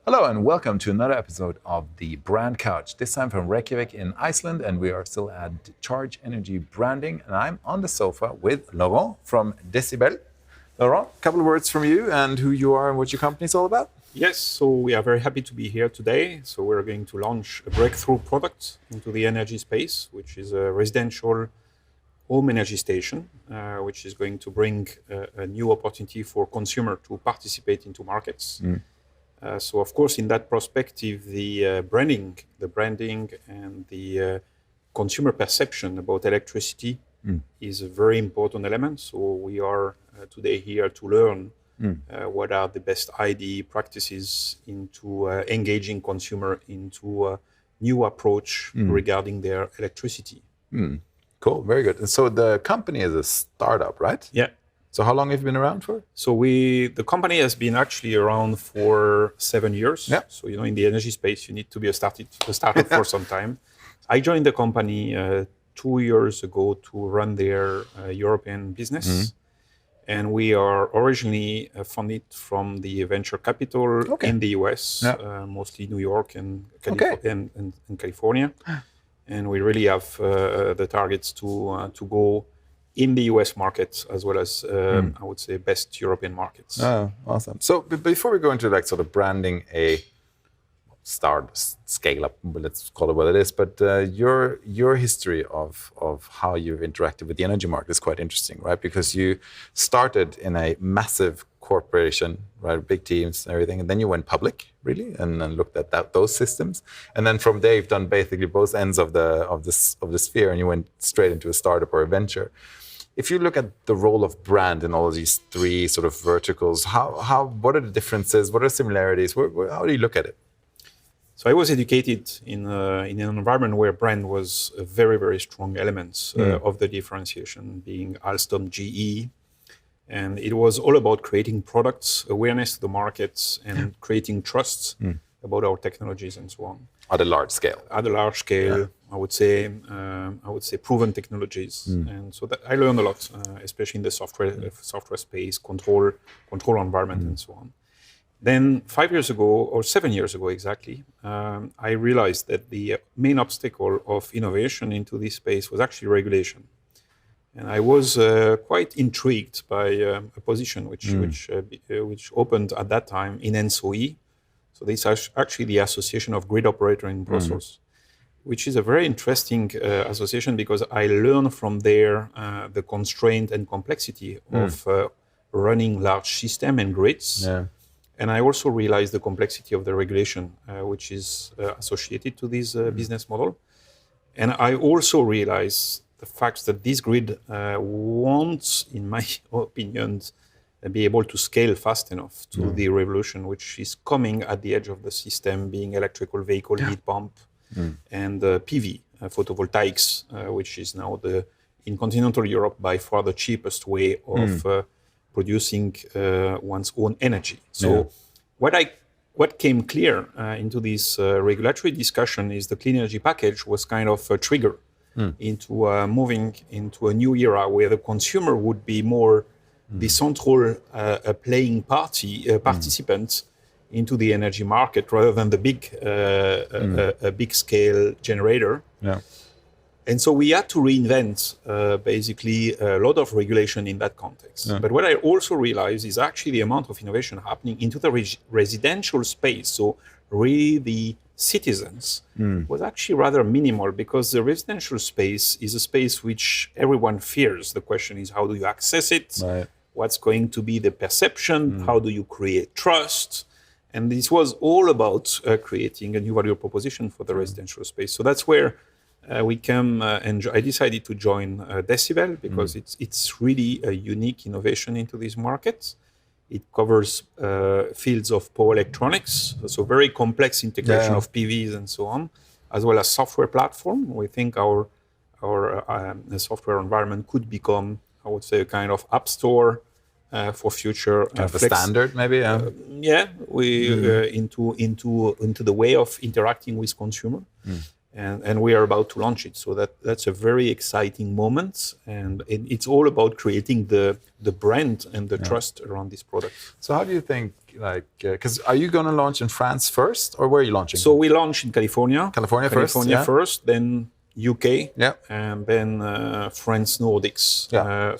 Hello and welcome to another episode of the Brand Couch, this time from Reykjavik in Iceland, and we are still at Charge Energy Branding, and I'm on the sofa with Laurent from dcbel. Laurent, a couple of words from you and who you are and what your company is all about. Yes, so we are very happy to be here today. So we're going to launch a breakthrough product into the energy space, which is a residential home energy station, which is going to bring a new opportunity for consumer to participate into markets. So, of course, in that perspective, the branding and the consumer perception about electricity is a very important element. So we are today here to learn what are the best ID practices into engaging consumer into a new approach regarding their electricity. Cool, very good. And so the company is a startup, right? Yeah. So how long have you been around for? So the company has been actually around for 7 years. Yeah. So, in the energy space, you need to be a startup for some time. I joined the company 2 years ago to run their European business. And we are originally funded from the venture capital in the US, mostly New York and California. And we really have the targets to go in the US market as well as, I would say, best European markets. Oh, awesome. So before we go into like sort of branding a scale up, let's call it what it is, but your history of how you've interacted with the energy market is quite interesting, right? Because you started in a massive corporation, right, big teams and everything, and then you went public, really, and then looked at those systems, and then from there you've done basically both ends of the sphere, and you went straight into a startup or a venture. If you look at the role of brand in all of these three sort of verticals, what are the differences? What are the similarities? How do you look at it? So I was educated in an environment where brand was a very, very strong element of the differentiation, being Alstom, GE. And it was all about creating products, awareness to the markets, and creating trust about our technologies and so on. At a large scale. At a large scale, I would say proven technologies. And so that I learned a lot, especially in the software space, control environment, and so on. Then 5 years ago, or 7 years ago exactly, I realized that the main obstacle of innovation into this space was actually regulation. And I was quite intrigued by a position which opened at that time in NSOE. So this is actually the Association of Grid Operators in Brussels, which is a very interesting association because I learned from there the constraint and complexity of running large systems and grids. Yeah. And I also realized the complexity of the regulation, which is associated to this business model. And I also realized the fact that this grid won't, in my opinion, be able to scale fast enough to the revolution which is coming at the edge of the system, being electrical vehicle, heat pump, and PV, photovoltaics, which is now in continental Europe by far the cheapest way of producing one's own energy. So what came clear into this regulatory discussion is the clean energy package was kind of a trigger into moving into a new era where the consumer would be more the central playing participant into the energy market rather than the big scale generator. Yeah. And so we had to reinvent basically a lot of regulation in that context. Yeah. But what I also realized is actually the amount of innovation happening into the residential space. So really the citizens was actually rather minimal because the residential space is a space which everyone fears. The question is, how do you access it? Right. What's going to be the perception? How do you create trust? And this was all about creating a new value proposition for the residential space. So that's where we came and I decided to join dcbel because it's really a unique innovation into these markets. It covers fields of power electronics, so very complex integration of PVs and so on, as well as software platform. We think our software environment could become, I would say, a kind of app store for future. Kind of a standard, maybe. We into the way of interacting with consumer. and we are about to launch it. So that's a very exciting moment, and it's all about creating the brand and the trust around this product. So how do you think, like, because are you going to launch in France first, or where are you launching? So we launch in California. California first, then UK, and then France, Nordics.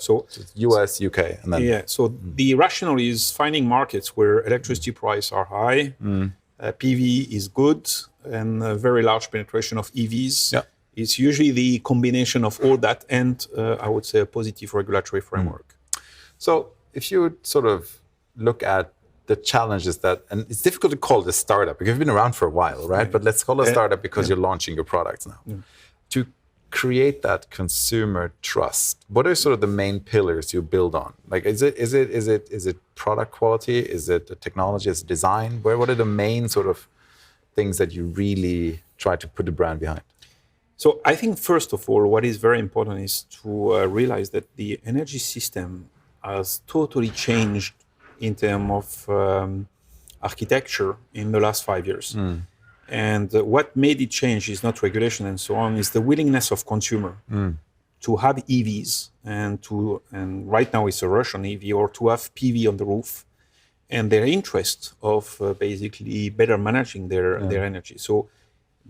So US, UK, and then So the rationale is finding markets where electricity prices are high, PV is good, and a very large penetration of EVs. It's usually the combination of all that and I would say a positive regulatory framework. So if you would sort of look at the challenges that, and it's difficult to call this startup because you've been around for a while, right? But let's call it a startup because you're launching your products now. To create that consumer trust, what are sort of the main pillars you build on? Like, is it product quality? Is it the technology? Is it design? What are the main sort of things that you really try to put the brand behind? So I think first of all, what is very important is to realize that the energy system has totally changed in terms of architecture in the last 5 years. And what made it change is not regulation and so on, is the willingness of consumer to have EVs and right now it's a Russian EV, or to have PV on the roof, and their interest of basically better managing their energy. So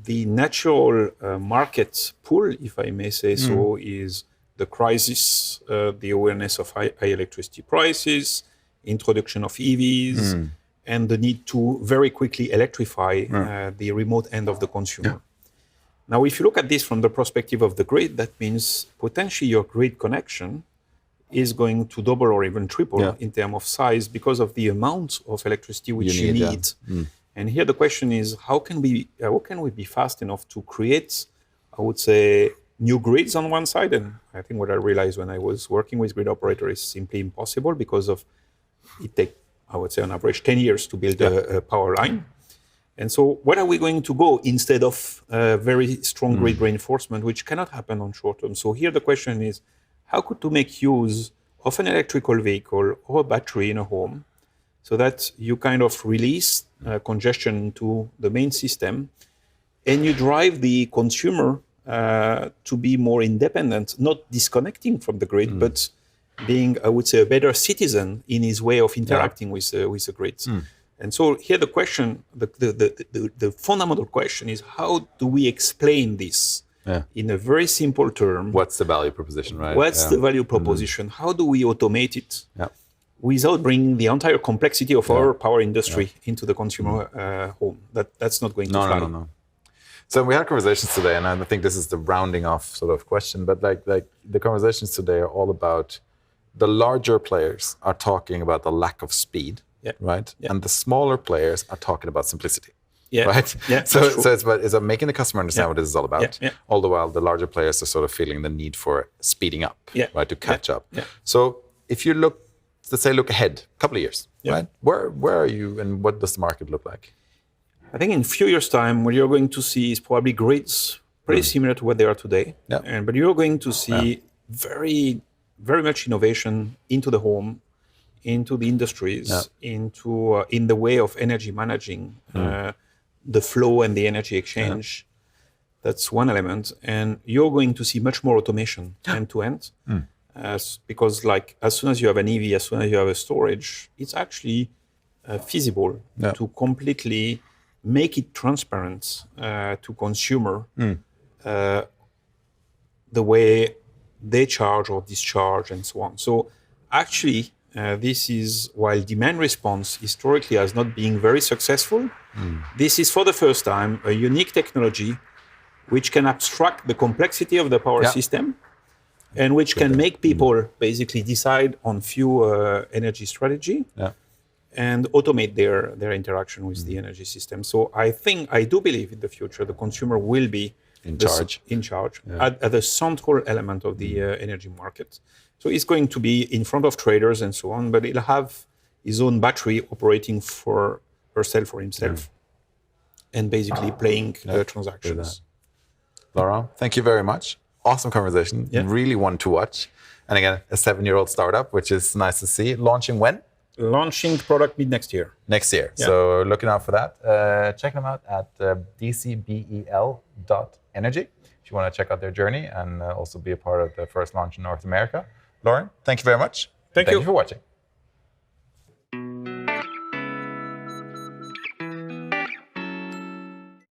the natural market pull, if I may say so, is the crisis, the awareness of high electricity prices, introduction of EVs, and the need to very quickly electrify the remote end of the consumer. Now, if you look at this from the perspective of the grid, that means potentially your grid connection is going to double or even triple in terms of size because of the amount of electricity which you need. And here the question is, how can we be fast enough to create, I would say, new grids on one side? And I think what I realized when I was working with grid operators is simply impossible because of it takes, I would say, on average 10 years to build a power line. And so where are we going to go instead of very strong grid reinforcement, which cannot happen on short term? So here the question is, how could to make use of an electrical vehicle or a battery in a home so that you kind of release congestion into the main system and you drive the consumer to be more independent, not disconnecting from the grid, but being, I would say, a better citizen in his way of interacting with the grid. And so here the question, the fundamental question is, how do we explain this in a very simple term? What's the value proposition, right? What's the value proposition? How do we automate it without bringing the entire complexity of our power industry into the consumer home? That's not going to fly. No. So we had conversations today, and I think this is the rounding off sort of question, but like the conversations today are all about the larger players are talking about the lack of speed, right? And the smaller players are talking about simplicity, right? So it's about making the customer understand what this is all about. All the while, the larger players are sort of feeling the need for speeding up, right, to catch up. So if you look, let's say, look ahead a couple of years, right? Where are you, and what does the market look like? I think in a few years' time, what you're going to see is probably grids pretty similar to what they are today. But you're going to see very much innovation into the home, into the industries, into in the way of energy managing the flow and the energy exchange. That's one element. And you're going to see much more automation end to end. Because like as soon as you have an EV, as soon as you have a storage, it's actually feasible to completely make it transparent to consumer the way they charge or discharge and so on. So actually, this is, while demand response historically has not been very successful, this is for the first time a unique technology which can abstract the complexity of the power system and which can make people basically decide on few energy strategy and automate their interaction with the energy system. So I do believe in the future the consumer will be in charge at the central element of the energy market. So it's going to be in front of traders and so on, but it'll have his own battery operating for herself or himself and basically playing transactions. Laurent, thank you very much. Awesome conversation. Really one to watch. And again, a 7-year-old startup, which is nice to see. Launching when? Launching the product mid next year. Next year. Yeah. So looking out for that. Check them out at dcbel.energy if you want to check out their journey and also be a part of the first launch in North America. Lauren, thank you very much. Thank you you for watching.